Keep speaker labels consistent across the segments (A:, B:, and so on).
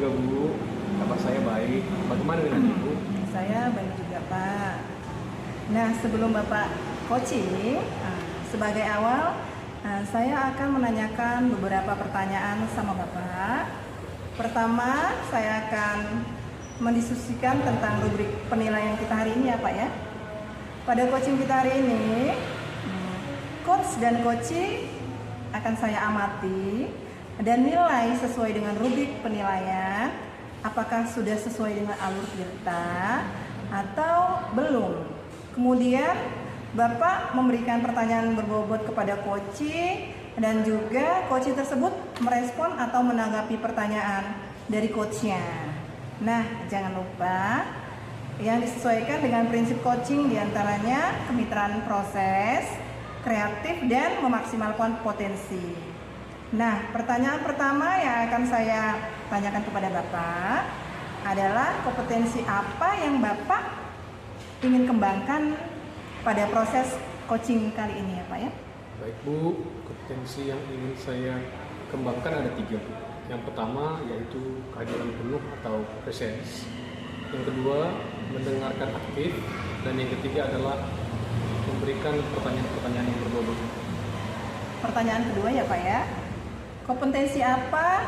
A: juga Bu, kabar saya baik. Bagaimana dengan Ibu?
B: Saya baik juga Pak. Nah sebelum Bapak coaching, sebagai awal saya akan menanyakan beberapa pertanyaan sama Bapak. Pertama saya akan mendiskusikan tentang rubrik penilaian kita hari ini ya Pak ya. Pada coaching kita hari ini, coach dan coaching akan saya amati dan nilai sesuai dengan rubrik penilaian. Apakah sudah sesuai dengan alur kita atau belum. Kemudian Bapak memberikan pertanyaan berbobot kepada coaching dan juga coaching tersebut merespon atau menanggapi pertanyaan dari coachnya. Nah, jangan lupa yang disesuaikan dengan prinsip coaching diantaranya kemitraan proses, kreatif, dan memaksimalkan potensi. Nah, pertanyaan pertama yang akan saya tanyakan kepada Bapak adalah kompetensi apa yang Bapak ingin kembangkan pada proses coaching kali ini ya Pak ya?
A: Baik Bu, kompetensi yang ingin saya kembangkan ada 3 Bu. Yang pertama yaitu kehadiran penuh atau presence. Yang kedua, mendengarkan aktif. Dan yang ketiga adalah memberikan pertanyaan-pertanyaan yang berbobot.
B: Pertanyaan kedua ya Pak ya. Kompetensi apa?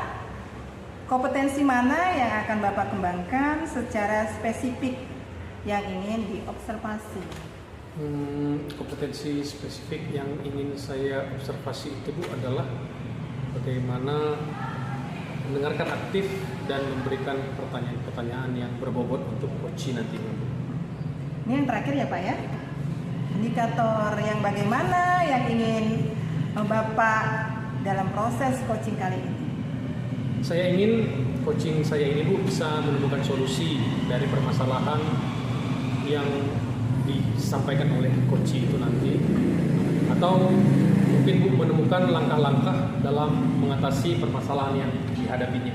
B: Kompetensi mana yang akan Bapak kembangkan secara spesifik yang ingin diobservasi?
A: Kompetensi spesifik yang ingin saya observasi itu Bu adalah bagaimana mendengarkan aktif dan memberikan pertanyaan-pertanyaan yang berbobot untuk coaching nantinya.
B: Ini yang terakhir ya Pak ya. Indikator yang bagaimana yang ingin Bapak dalam proses coaching kali ini?
A: Saya ingin coaching saya ini Bu bisa menemukan solusi dari permasalahan yang disampaikan oleh coach itu nanti, atau mungkin Bu menemukan langkah-langkah dalam mengatasi permasalahan yang dihadapinya.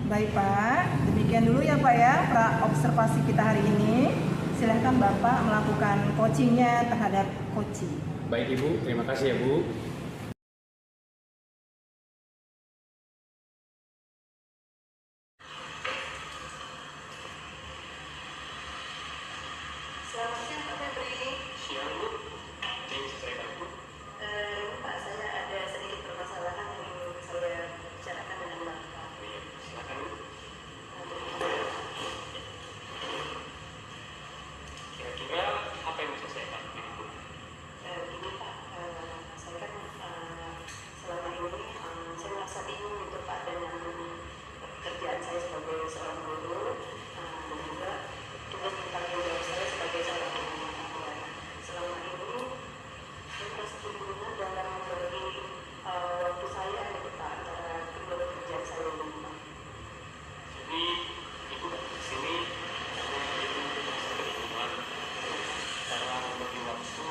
B: Baik Pak, demikian dulu ya Pak ya pra-observasi kita hari ini. Silahkan Bapak melakukan coachingnya terhadap coaching.
A: Baik Ibu, terima kasih ya Bu.
B: Selamat siang Pak Febri.
A: Siang Bu, ini saya Bu.
B: Pak, saya ada sedikit permasalahan yang ingin saya bicarakan dengan Bapak.
A: Silakan Bu. Kira-kira apa yang bisa saya bantu Bu?
B: Ini Pak, saya kan selama ini saya merasa bingung gitu Pak dengan pekerjaan saya sebagai seorang guru dan juga tugas bertanggung jawab saya sebagai seorang ibu rumah tangga. Selama ini saya merasa kebingungan dalam membagi waktu saya gitu Pak antara kedua pekerjaan saya ini Pak.
A: Jadi Ibu datang ke sini karena Ibu merasa kebingungan cara membagi waktu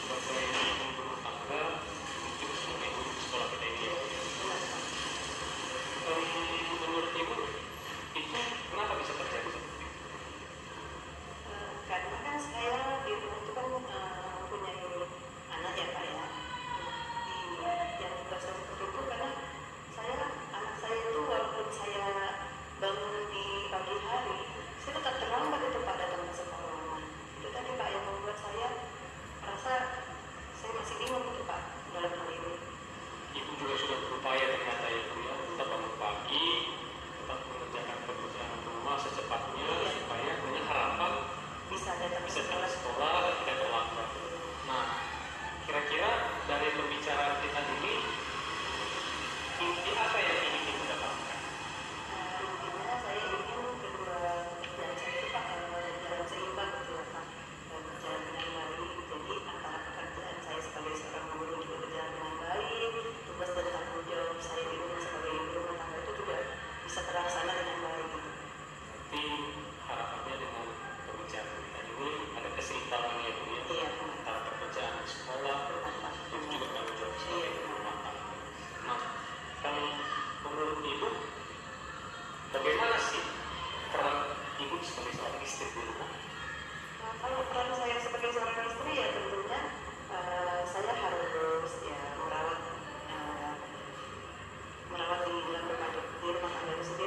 A: sebagai ibu rumah tangga dan juga sebagai guru di sekolah kita ini. Menurut Ibu itu kenapa bisa terjadi seperti itu?
B: Karena kan saya di rumah itu kan mempunyai anak ya Pak ya. Yang tugas saya seperti itu karena anak saya itu walaupun saya bangun di pagi hari, saya tetap terlambat itu Pak datang ke sekolah. Itu tadi Pak yang membuat saya merasa saya masih bingung itu Pak dalam hal ini.
A: Ibu juga sudah berupaya ternyata ya Bu ya, tetap bangun pagi, tetap mengerjakan pekerjaan rumah secepatnya supaya punya harapan
B: Bisa datang ke
A: bisa ke
B: sekolah.
A: sekolah tidak terlambat. Nah, kira-kira dari pembicaraan kita ini inti apa yang ingin Ibu dapatkan?
B: Intinya saya ingin kedua pekerjaan saya itu Pak jalan seimbang gitu ya Pak, berjalan dengan baik. Jadi antara pekerjaan saya sebagai seorang guru juga berjalan dengan baik, tugas dan tanggung jawab saya di rumah sebagai ibu rumah tangga itu juga bisa terlaksana dengan baik gitu.
A: Tapi harapannya dengan pembicaraan kita ini ada keseimbangan ya Bu ya,
B: Iya,
A: antara pekerjaan di sekolah itu juga tanggung jawab sebagai ibu rumah tangga. Nah, kalau menurut Ibu bagaimana sih peran Ibu sebagai seorang istri di rumah?
B: Nah, kalau peran saya sebagai seorang istri ya tentunya saya harus ya merawat di dalam rumah tangga itu sendiri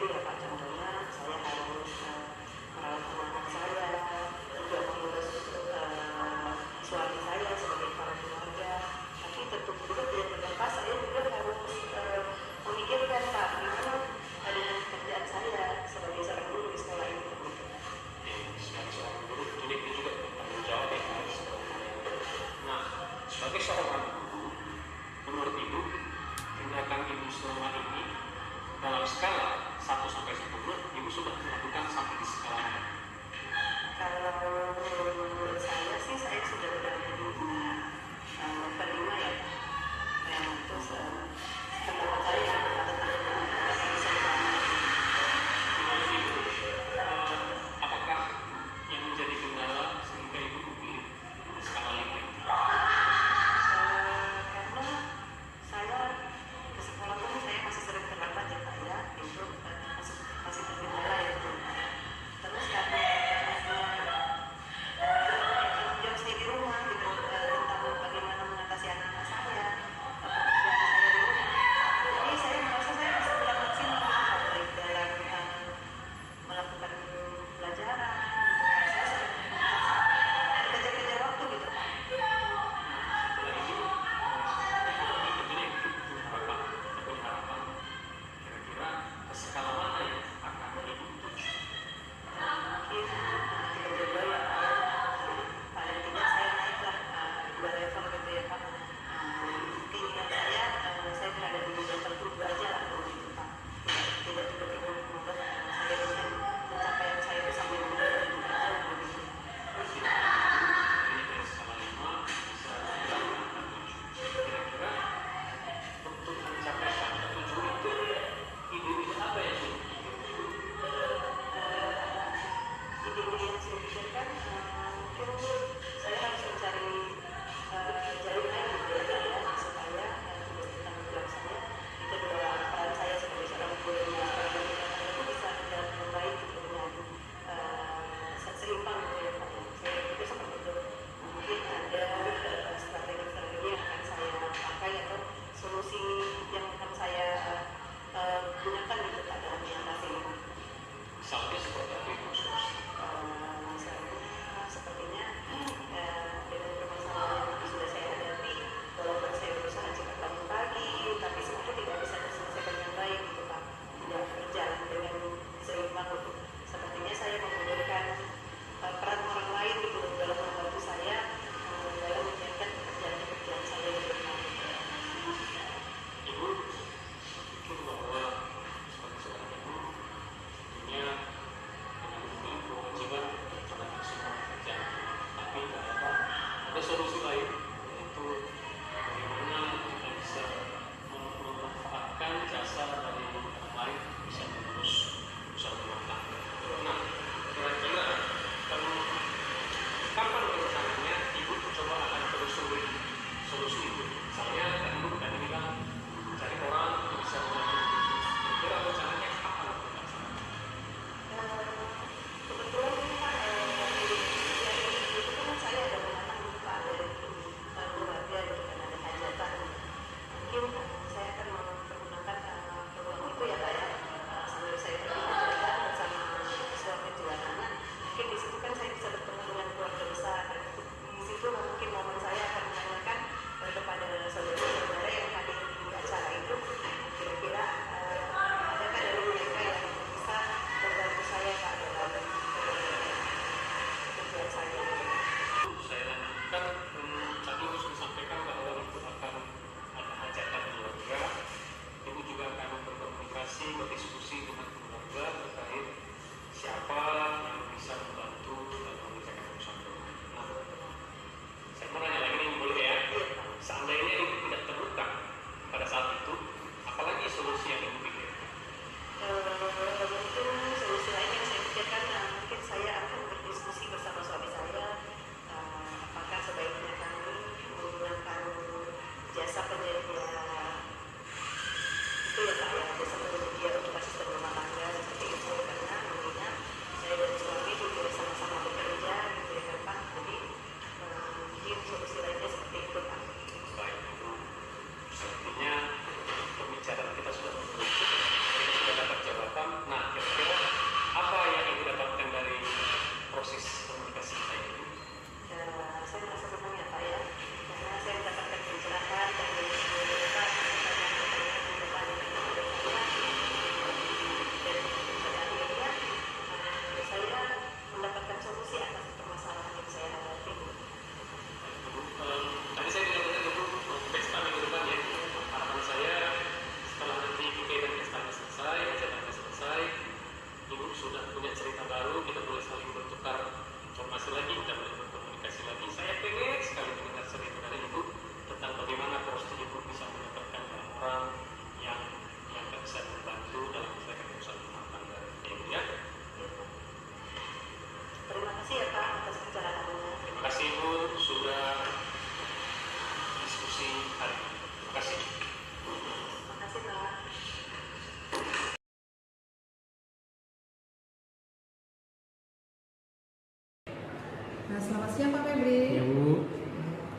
B: Selamat siang Pak Febri.
A: Ya Bu.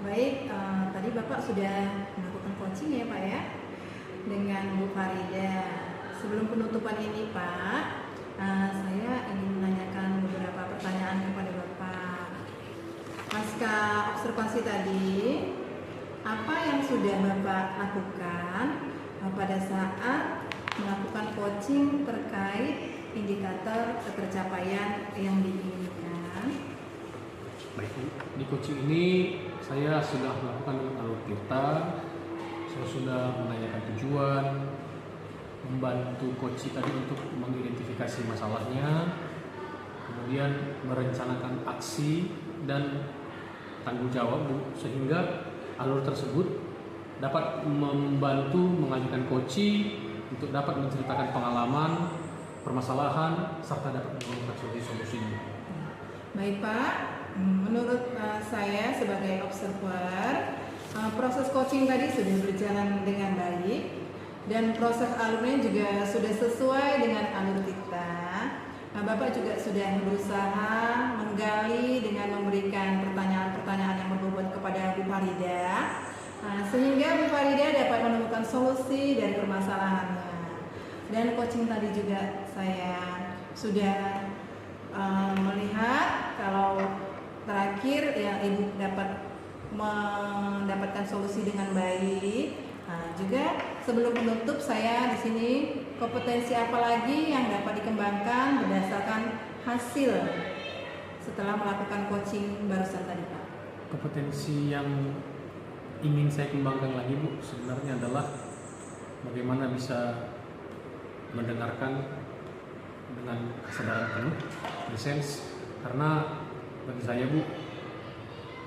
B: Baik, tadi Bapak sudah melakukan coaching ya Pak ya dengan Bu Farida. Sebelum penutupan ini Pak, saya ingin menanyakan beberapa pertanyaan kepada Bapak. Pasca observasi tadi, apa yang sudah Bapak lakukan pada saat melakukan coaching terkait indikator ketercapaian yang diinginkan?
A: Baik Bu, di coaching ini saya sudah melakukan dengan alur kita, saya sudah menanyakan tujuan, membantu coach tadi untuk mengidentifikasi masalahnya, kemudian merencanakan aksi dan tanggung jawab Bu, sehingga alur tersebut dapat membantu mengajukan coach untuk dapat menceritakan pengalaman, permasalahan, serta dapat menemukan solusi-solusinya.
B: Baik Pak, menurut saya sebagai observer, proses coaching tadi sudah berjalan dengan baik dan proses alurnya juga sudah sesuai dengan alur kita. Bapak juga sudah berusaha menggali dengan memberikan pertanyaan-pertanyaan yang berbobot kepada Bu Farida, sehingga Bu Farida dapat menemukan solusi dari permasalahannya. Dan coaching tadi juga saya sudah melihat kalau terakhir ya Ibu dapat mendapatkan solusi dengan baik. Juga sebelum menutup, saya di sini kompetensi apa lagi yang dapat dikembangkan berdasarkan hasil setelah melakukan coaching barusan tadi Pak?
A: Kompetensi yang ingin saya kembangkan lagi Bu sebenarnya adalah bagaimana bisa mendengarkan dengan kesadaran penuh, presence, karena bagi saya Bu,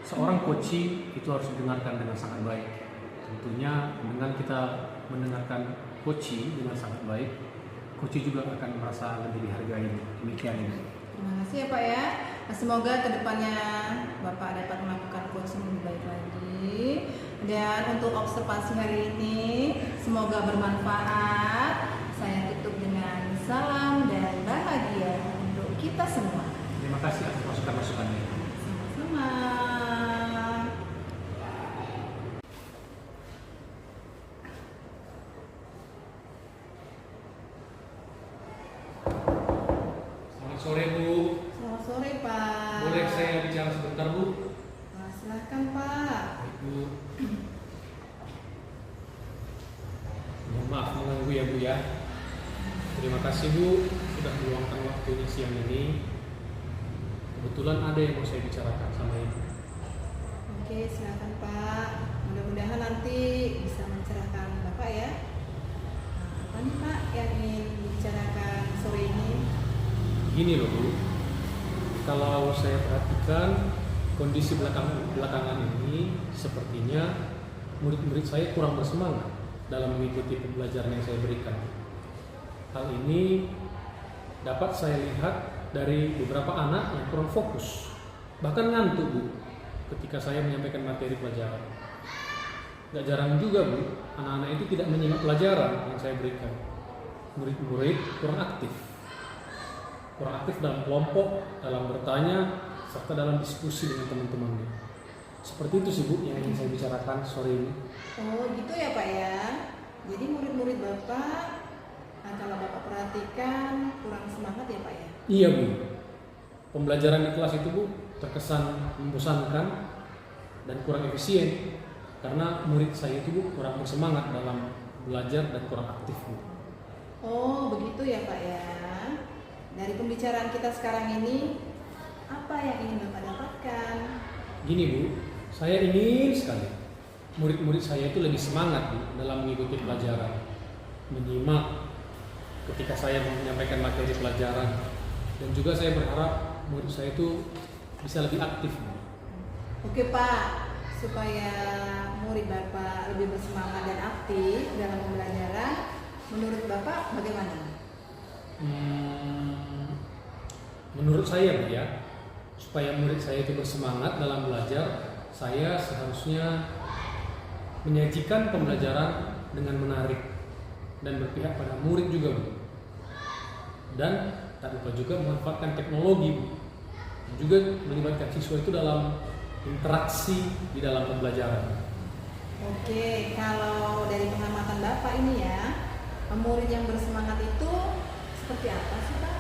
A: seorang coach itu harus didengarkan dengan sangat baik. Tentunya dengan kita mendengarkan coach dengan sangat baik, coach juga akan merasa lebih dihargai. Demikian ini.
B: Terima kasih ya Pak ya. Semoga kedepannya Bapak dapat melakukan coaching lebih baik lagi. Dan untuk observasi hari ini semoga bermanfaat. Saya tutup dengan salam dan bahagia untuk kita semua.
A: Terima kasih atas masukan-masukannya.
B: Sama-sama.
A: Selamat sore Bu.
B: Selamat sore Pak.
A: Boleh saya bicara sebentar Bu?
B: Silahkan Pak.
A: Baik Bu. Mohon maaf mengganggu ya Bu ya. Terima kasih Bu sudah meluangkan waktunya siang ini. Kebetulan ada yang mau saya bicarakan sama Ibu.
B: Oke, silakan Pak. Mudah-mudahan nanti bisa mencerahkan Bapak ya. Apa nih Pak yang ingin dibicarakan sore ini?
A: Gini loh Bu, kalau saya perhatikan kondisi belakangan ini sepertinya murid-murid saya kurang bersemangat dalam mengikuti pembelajaran yang saya berikan. Hal ini dapat saya lihat dari beberapa anak yang kurang fokus, bahkan ngantuk Bu ketika saya menyampaikan materi pelajaran. Gak jarang juga Bu, anak-anak itu tidak menyimak pelajaran yang saya berikan. Murid-murid kurang aktif dalam kelompok, dalam bertanya, serta dalam diskusi dengan teman-temannya. Seperti itu sih Bu yang ingin saya bicarakan sore ini.
B: Oh gitu ya Pak ya. Jadi murid-murid Bapak, kalau Bapak perhatikan kurang semangat ya Pak ya?
A: Iya Bu, pembelajaran di kelas itu Bu terkesan membosankan dan kurang efisien karena murid saya itu Bu kurang bersemangat dalam belajar dan kurang aktif Bu.
B: Oh begitu ya Pak ya. Dari pembicaraan kita sekarang ini, apa yang ingin Bapak dapatkan?
A: Gini Bu, saya ingin sekali murid-murid saya itu lebih semangat Bu dalam mengikuti pelajaran, menyimak ketika saya menyampaikan materi pelajaran, dan juga saya berharap murid saya itu bisa lebih aktif Bu.
B: Oke Pak, supaya murid Bapak lebih bersemangat dan aktif dalam pembelajaran, menurut Bapak bagaimana?
A: Menurut saya Bu ya, supaya murid saya itu bersemangat dalam belajar, saya seharusnya menyajikan pembelajaran dengan menarik dan berpihak pada murid juga Bu. Dan tak lupa juga memanfaatkan teknologi Bu. juga melibatkan siswa itu dalam interaksi di dalam pembelajaran.
B: Oke, kalau dari pengamatan Bapak ini ya, murid yang bersemangat itu seperti apa sih Pak?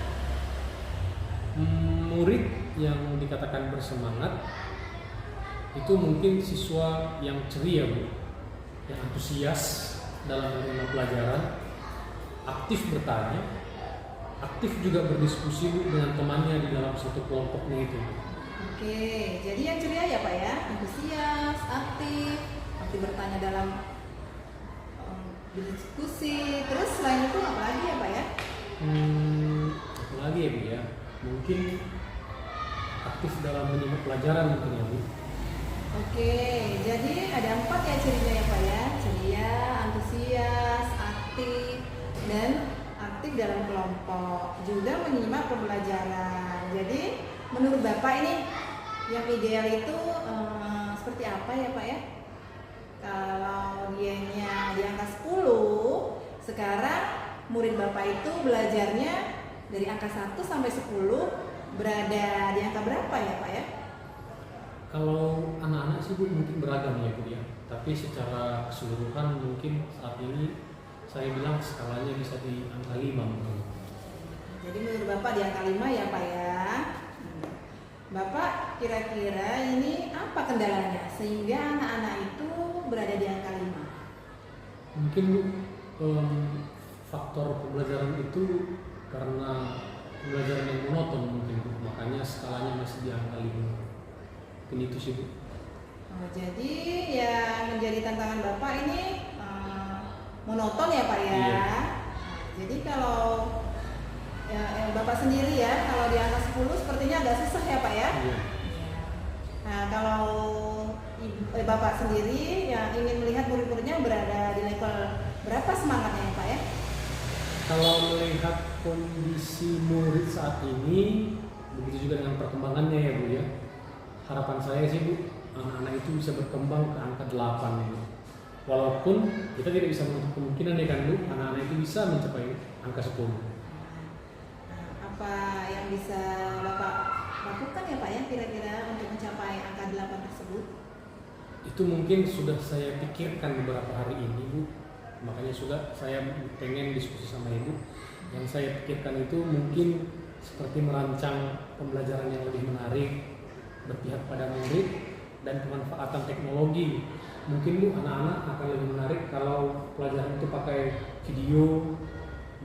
A: Murid yang dikatakan bersemangat itu mungkin siswa yang ceria Bu, yang antusias dalam menerima pelajaran, aktif bertanya, aktif juga berdiskusi Bu dengan temannya di dalam satu kelompoknya itu.
B: Oke, jadi yang ceria ya Pak ya, antusias, aktif bertanya dalam berdiskusi. Terus selain itu apa lagi ya Pak ya?
A: Apa lagi ya Bu ya? Mungkin aktif dalam menyimak pelajaran mungkin ya Bu.
B: Oke, jadi ada 4 ya cirinya ya Pak ya, ceria, antusias, aktif, dan aktif dalam kelompok, juga menyimak pembelajaran. Jadi menurut Bapak ini yang ideal itu seperti apa ya Pak ya? Kalau dianya di angka 10, sekarang murid Bapak itu belajarnya dari angka 1 sampai 10 berada di angka berapa ya Pak ya?
A: Kalau anak-anak sih Bu mungkin beragam ya Bu ya. Tapi secara keseluruhan mungkin saat ini saya bilang skalanya bisa di angka 5 mungkin.
B: Jadi menurut Bapak di angka 5 ya Pak ya. Bapak kira-kira ini apa kendalanya sehingga anak-anak itu berada di angka 5?
A: Mungkin Bu, faktor pembelajaran itu karena pembelajaran yang monoton mungkin Bu. Makanya skalanya masih di angka 5. Mungkin itu sih Bu.
B: Jadi yang menjadi tantangan Bapak ini monoton ya Pak ya.
A: Iya.
B: Jadi kalau Bapak sendiri ya, kalau di angka 10 sepertinya agak susah ya Pak ya.
A: Iya.
B: Nah kalau Bapak sendiri yang ingin melihat murid-muridnya berada di level berapa semangatnya ya Pak ya?
A: Kalau melihat kondisi murid saat ini, begitu juga dengan perkembangannya ya Bu ya. Harapan saya sih Bu, anak-anak itu bisa berkembang ke angka 8 ya. Walaupun kita tidak bisa menutup kemungkinan ya kan Bu, anak-anak itu bisa mencapai angka 10.
B: Apa yang bisa Bapak lakukan ya Pak ya kira-kira untuk mencapai angka 8 tersebut?
A: Itu mungkin sudah saya pikirkan beberapa hari ini Bu. Makanya juga saya pengen diskusi sama Ibu. Yang saya pikirkan itu mungkin seperti merancang pembelajaran yang lebih menarik, berpihak pada murid, dan pemanfaatan teknologi. Mungkin Bu, anak-anak akan lebih menarik kalau pelajaran itu pakai video,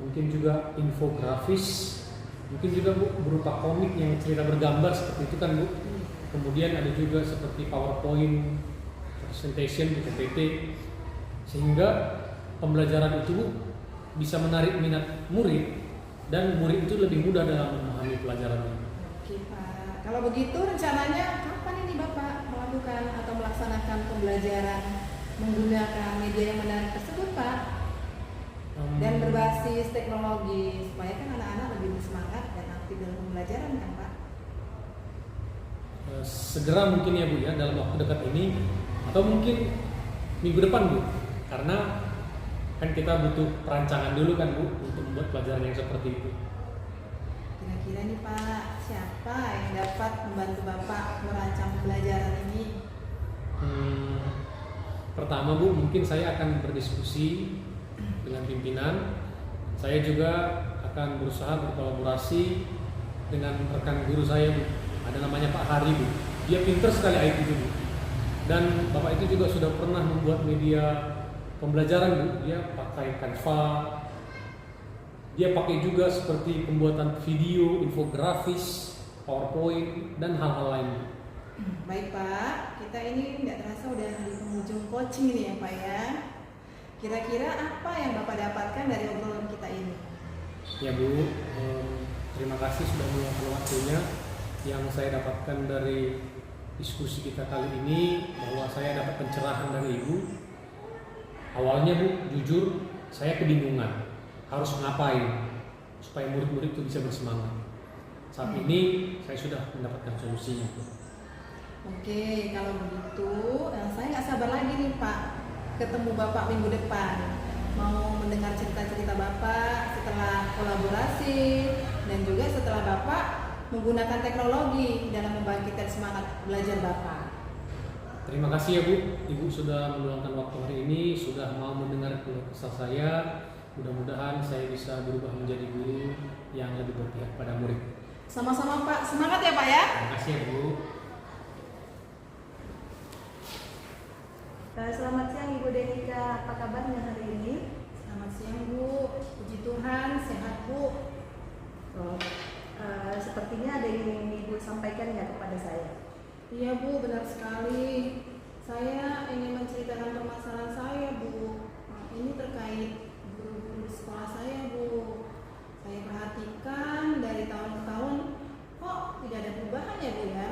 A: mungkin juga infografis, mungkin juga Bu berupa komik yang cerita bergambar seperti itu kan Bu. Kemudian ada juga seperti PowerPoint, presentation, PPT, sehingga pembelajaran itu Bu bisa menarik minat murid dan murid itu lebih mudah dalam memahami pelajarannya.
B: Oke Pak, kalau begitu rencananya kapan ini Bapak melakukan atau melaksanakan pembelajaran menggunakan media yang menarik tersebut Pak? Dan berbasis teknologi supaya kan anak-anak lebih bersemangat dan aktif dalam pembelajaran kan Pak?
A: Segera mungkin ya Bu ya, dalam waktu dekat ini atau mungkin minggu depan Bu, karena kan kita butuh perancangan dulu kan Bu untuk membuat pelajaran yang seperti itu.
B: Kira-kira nih Pak, siapa yang dapat membantu Bapak merancang pembelajaran ini?
A: Pertama Bu, mungkin saya akan berdiskusi dengan pimpinan. Saya juga akan berusaha berkolaborasi dengan rekan guru saya Bu. Ada namanya Pak Hari Bu. Dia pinter sekali IT Bu. Dan Bapak itu juga sudah pernah membuat media pembelajaran Bu. Dia pakai Canva. Dia pakai juga seperti pembuatan video, infografis, PowerPoint, dan hal-hal lain.
B: Baik Pak, kita ini nggak terasa udah di penghujung coaching ini ya Pak ya. Kira-kira apa yang Bapak dapatkan dari obrolan kita ini?
A: Ya Bu, terima kasih sudah meluangkan waktunya. Yang saya dapatkan dari diskusi kita kali ini bahwa saya dapat pencerahan dari Ibu. Awalnya Bu, jujur saya kebingungan harus ngapain supaya murid-murid itu bisa bersemangat. Saat ini saya sudah mendapatkan solusinya Bu.
B: Oke, kalau begitu saya nggak sabar lagi nih Pak ketemu Bapak minggu depan. Mau mendengar cerita-cerita Bapak setelah kolaborasi dan juga setelah Bapak menggunakan teknologi dalam membangkitkan semangat belajar Bapak.
A: Terima kasih ya Bu, Ibu sudah meluangkan waktu hari ini, sudah mau mendengar keluh kesah saya. Mudah-mudahan saya bisa berubah menjadi guru yang lebih berpihak pada murid.
B: Sama-sama Pak, semangat ya Pak ya.
A: Terima kasih ya Bu.
B: Selamat siang Ibu Denika, apa kabarnya hari ini? Selamat siang Bu, puji Tuhan, sehat Bu. Sepertinya ada yang ingin Ibu sampaikan ya kepada saya. Iya Bu, benar sekali. Saya ingin menceritakan permasalahan saya Bu. Ini terkait guru-guru di sekolah saya Bu. Saya perhatikan dari tahun ke tahun kok tidak ada perubahan ya Bu ya.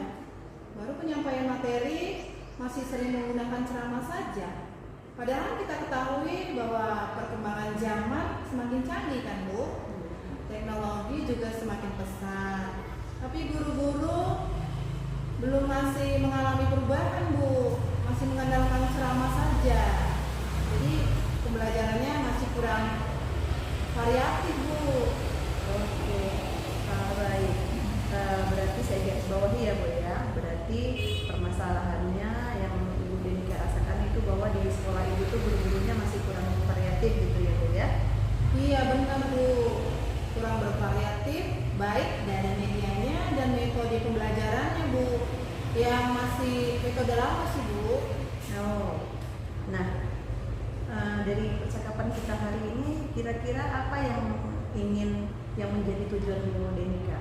B: Baru penyampaian materi masih sering menggunakan ceramah saja. Padahal kita ketahui bahwa perkembangan zaman semakin canggih kan Bu. Teknologi juga semakin pesat. Tapi guru-guru masih mengalami perubahan Bu, masih mengandalkan ceramah saja. Jadi pembelajarannya masih kurang variatif Bu. Oke, baik. Berarti saya garis bawahi ya Bu ya. Berarti permasalahannya yang Ibu Denika rasakan itu bahwa di sekolah Ibu tuh guru-gurunya masih kurang variatif gitu ya Bu ya. Iya benar Bu, kurang bervariatif baik dari medianya dan metode pembelajarannya Bu, yang masih metode lama sih Bu. Nah dari percakapan kita hari ini kira-kira apa yang menjadi tujuan Bu Denika?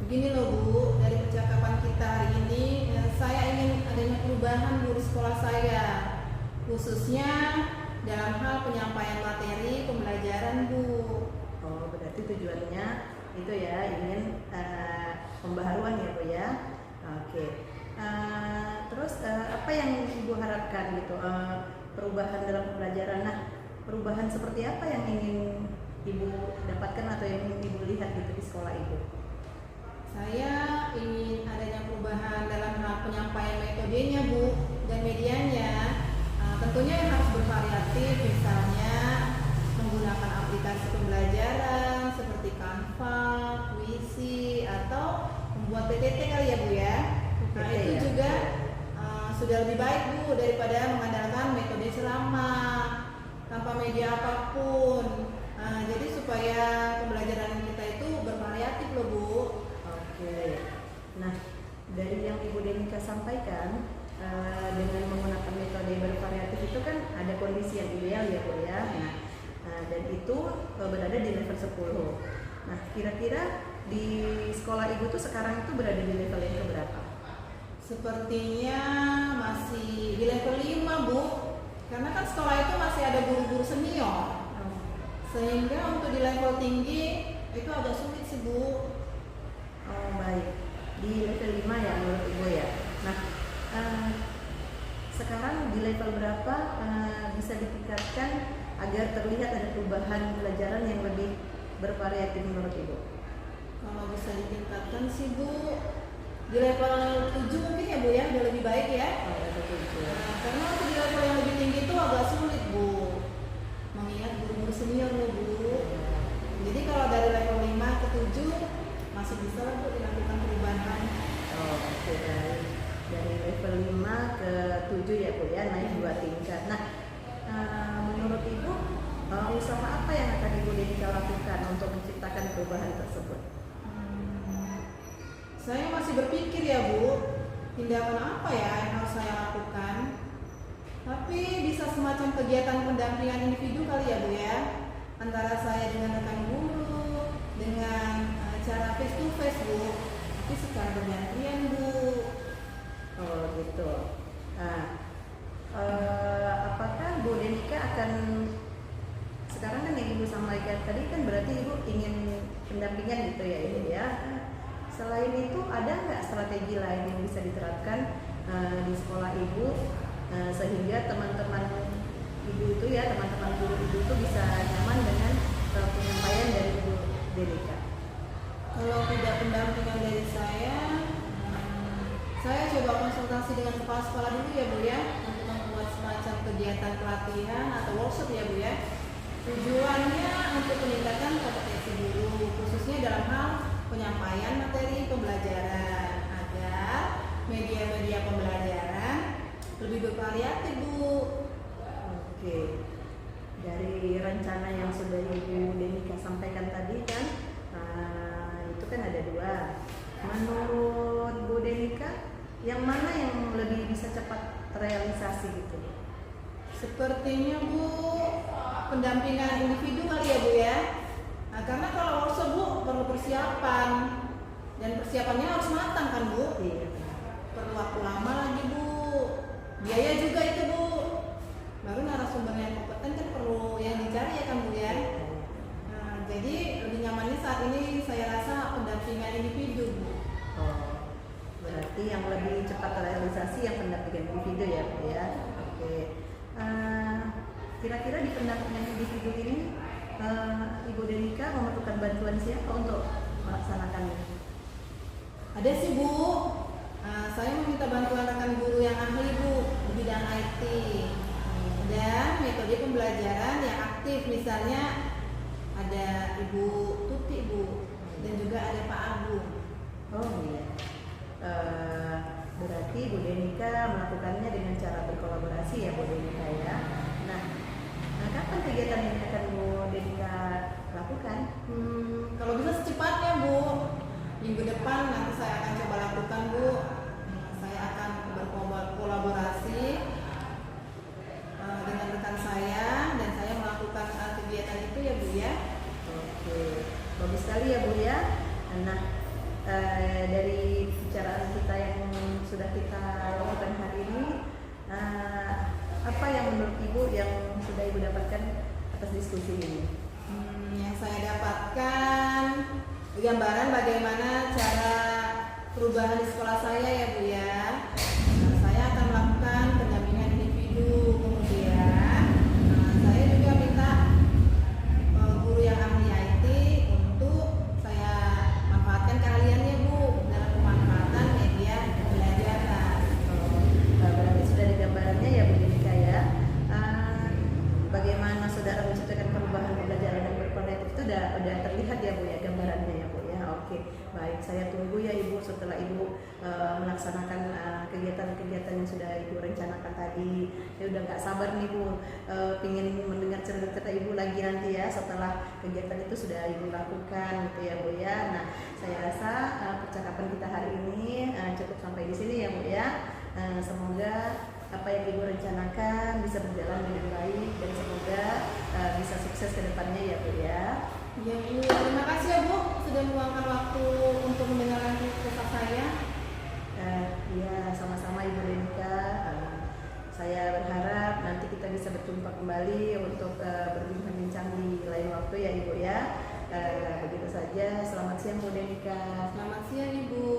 B: Begini loh Bu, dari percakapan kita hari ini saya ingin adanya perubahan Bu di sekolah saya, khususnya dalam hal penyampaian materi pembelajaran Bu. Oh, berarti tujuannya itu ya, ingin pembaharuan ya Bu ya. Oke. Terus apa yang Ibu harapkan gitu, perubahan dalam pembelajaran? Nah, perubahan seperti apa yang ingin Ibu dapatkan atau yang ingin Ibu lihat gitu di sekolah Ibu? Saya ingin adanya perubahan dalam hal penyampaian metodenya Bu dan medianya. Tentunya yang harus bervariatif, misalnya menggunakan aplikasi pembelajaran seperti Canva, Quizy, atau membuat PPT kali ya Bu ya. Nah itu ya juga sudah lebih baik Bu daripada mengandalkan metode ceramah tanpa media apapun. Jadi supaya pembelajaran kita itu bervariatif loh Bu. Oke. Nah dari yang Ibu Denika sampaikan, dengan menggunakan metode bervariatif itu kan ada kondisi yang ideal ya Bu ya. Nah, dan itu berada di level 10. Nah, kira-kira di sekolah Ibu tuh sekarang itu berada di level yang keberapa? Sepertinya masih di level 5 Bu. Karena kan sekolah itu masih ada guru-guru senior. Sehingga untuk di level tinggi itu agak sulit sih Bu. Oh, baik. Di level 5 ya menurut Ibu ya. Nah, sekarang di level berapa bisa ditingkatkan agar terlihat ada perubahan pelajaran yang lebih bervariatif menurut Ibu? Kalau bisa ditingkatkan sih Bu, di level 7 mungkin ya Bu ya, udah lebih baik ya. Oh, level 7. Karena untuk di level yang lebih tinggi itu agak sulit Bu, mengingat guru-guru senior loh Bu. Jadi kalau dari level 5 ke 7 masih bisa lah Bu dilakukan perubahan. Oh, oke baik. Dari level 5 ke 7 ya Bu ya, naik 2 tingkat. Nah, menurut Ibu usaha apa yang akan Ibu Denika lakukan untuk menciptakan perubahan tersebut? Saya masih berpikir ya Bu, tindakan apa ya yang harus saya lakukan. Tapi bisa semacam kegiatan pendampingan individu kali ya Bu ya, antara saya dengan rekan guru, dengan cara face to face Bu, tapi secara bergantian Bu. Oh gitu. Nah, apakah Bu Denika akan, sekarang kan yang Ibu sampaikan tadi kan berarti Ibu ingin pendampingan gitu ya Ibu ya. Selain itu ada nggak strategi lain yang bisa diterapkan di sekolah Ibu sehingga teman-teman Ibu itu ya, teman-teman guru Ibu itu bisa nyaman dengan penyampaian dari Ibu Denika? Kalau tidak pendampingan dari saya coba konsultasi dengan kepala sekolah dulu ya Bu ya, untuk membuat semacam kegiatan pelatihan atau workshop ya Bu ya. Tujuannya untuk peningkatan kompetensi guru, khususnya dalam hal penyampaian penyampaian materi pembelajaran agar media-media pembelajaran lebih bervariatif, Bu.
C: Oke, dari rencana yang sudah Ibu Denika sampaikan tadi kan, itu kan ada 2. Menurut Bu Denika, yang mana yang lebih bisa cepat terrealisasi gitu?
B: Sepertinya, Bu, pendampingan individu kali ya, Bu ya. Nah, karena kalau workshop, Bu, perlu persiapan dan persiapannya harus matang kan, Bu.
C: Iya.
B: Perlu waktu lama lagi, Bu. Biaya juga itu, Bu. Baru narasumber yang kompeten kan perlu yang dicari ya kan, Bu ya. Nah, jadi lebih nyamannya saat ini saya rasa pendampingan individu, Bu.
C: Oh, berarti yang lebih cepat terrealisasi yang pendampingan individu ya, Bu ya. Oke. Kira-kira di pendampingan individu ini, Ibu Denika memerlukan bantuan siapa untuk melaksanakannya?
B: Ada sih, Bu. Saya meminta bantuan rekan guru yang ahli, Bu, di bidang IT. Dan metode pembelajaran yang aktif, misalnya ada Ibu Tuti, Bu, dan juga ada Pak Agung.
C: Oh iya. Berarti Bu Denika melakukannya dengan cara berkolaborasi ya, Bu Denika ya. Nah, kapan kegiatan ini akan Bu Denika lakukan?
B: Kalau bisa secepatnya, Bu. Minggu depan nanti saya akan coba lakukan, Bu. Saya akan berkolaborasi dengan rekan saya dan saya melakukan kegiatan itu ya, Bu ya.
C: Oke, bagus sekali ya, Bu ya. Nah, dari bicaraan kita yang sudah kita lakukan hari ini, apa yang menurut Ibu yang sudah Ibu dapatkan atas diskusi ini?
B: Yang saya dapatkan gambaran bagaimana cara perubahan di sekolah saya ya, Bu ya. Saya akan melakukan pendampingan individu, kemudian saya juga minta guru yang ahli IT untuk saya manfaatkan keahliannya, Bu, dalam pemanfaatan media pembelajaran.
C: Berarti sudah ada gambarannya ya, Bu Denika ya. Bagaimana saudara menciptakan perubahan pembelajaran yang bervariatif itu udah terlihat ya, Bu ya, gambarannya ya, Bu ya. Oke, baik, saya tunggu ya Ibu setelah Ibu melaksanakan kegiatan-kegiatan yang sudah Ibu rencanakan tadi. Saya udah nggak sabar nih, Bu, pingin mendengar cerita-cerita Ibu lagi nanti ya setelah kegiatan itu sudah Ibu lakukan gitu ya, Bu ya. Nah, saya rasa percakapan kita hari ini cukup sampai di sini ya, Bu ya. Semoga apa yang Ibu rencanakan bisa berjalan dengan baik dan semoga bisa sukses ke depannya ya, Bu ya.
B: Ya, Bu, terima kasih ya, Bu, sudah meluangkan waktu untuk mendengarkan kisah saya.
C: Ya, sama-sama Ibu Denika. Saya berharap nanti kita bisa berjumpa kembali untuk berbincang-bincang di lain waktu ya, Ibu ya. Begitu saja. Selamat siang, Bu Denika.
B: Selamat siang, Ibu.